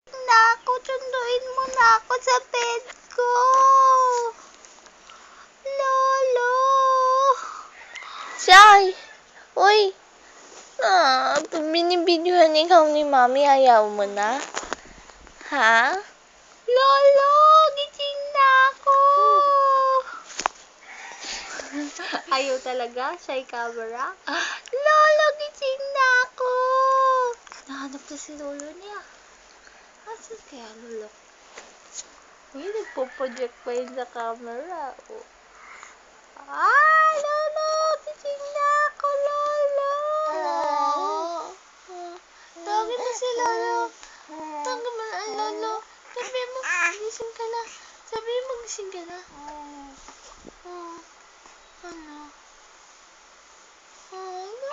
na ako, sunduin mo na ako sa bed ko. Lolo. Sai! Uy! Binibidyohan ikaw ni Mami, ayaw mo na? Ha? Lolo, gising na ako. Ayaw talaga? Shy camera? Lolo, gising na ako. Nahanap na si Lolo niya. Asan kaya Lolo? Uy, nagpo-project pa yun sa camera. Oh. Lolo, gising na ako, Lolo. Tawagin mo si Lolo. Tawagin mo na, Lolo. Sabi mo, gising ka na. Sabi mo, gising ka na. Ano? Ano?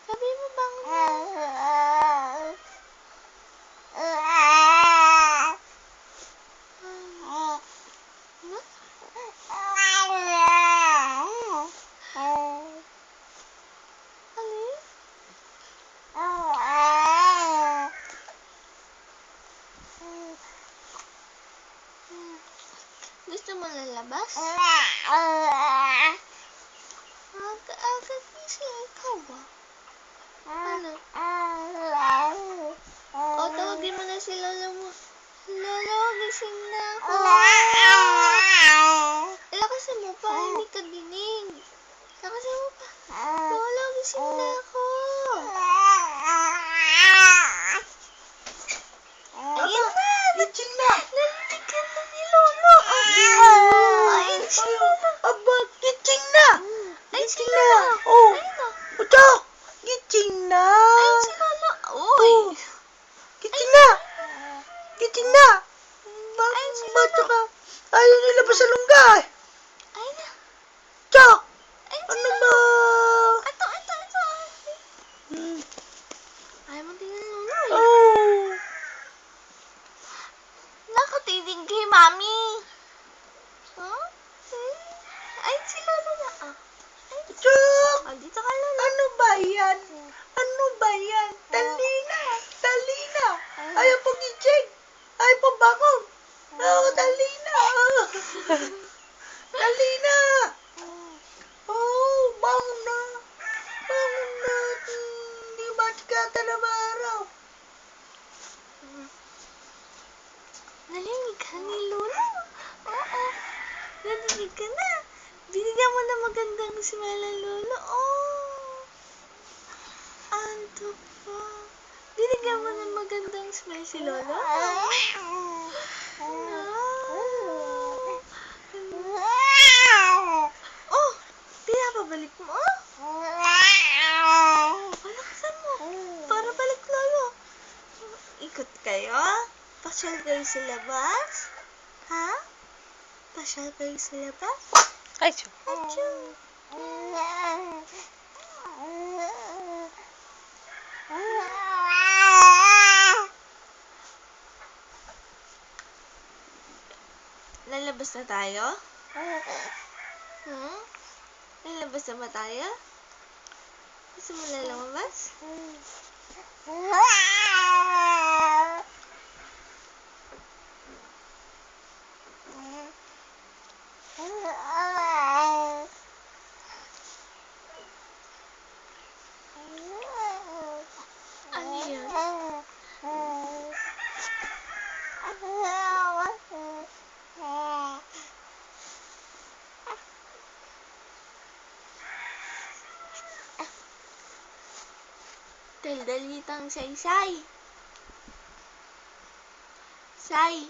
Sabi mo, bangon na. Gusto mo lalabas? Aga kasi ikaw ba? Ano? O, tawagin mo na si Lolo mo. Lolo, gising na ako. Lakasan mo pa, hindi ka dinig. Lakasan mo pa. Lolo, gising na ako. Ayun na! Gising na! Narinig ka na ni Lolo. Ayun si Lolo. Aba, gising na! Ay, si Gising na! Lolo. Oh! Ayun na. Ito! Gising na! Ayun si Lolo. Uy! Gising na! Gising na! Ayun si Bata Lolo. ka! Ayaw nilabas sa lungga! Ayun na. Chok! Ayun si Ano Lolo. ba? Ito. Hmm. Ayaw mo tingnan Lolo eh. Oh! Nakatidig kay Mami. Huh? Ayun si Lolo na. Chok! Dito ka Lolo. Ano ba yan? Ano ba yan? Dali na! Dali na! Ayaw pa gising! Ayaw pa bangon! Dali na! Dali na! Oh, bangon na! Bangon na! Hindi matikata na araw. Nalinig ka ni Lolo. Oo. Nalinig ka na. Binigyan mo na magandang smile ang Lolo. Oh. Anto pa. Binigyan mo na magandang smile si Lolo. Oh, pinapabalik mo. Palakasan mo. Para balik Lolo. Ikot kayo? Pasyal kayo sa labas? Ha? Pasyal kayo sa labas? Ay, so. Achoo. Lalabas na tayo? Lalabas na ba tayo? Gusto mo na lumabas? Ano yun? Daldalitang say-say. Say.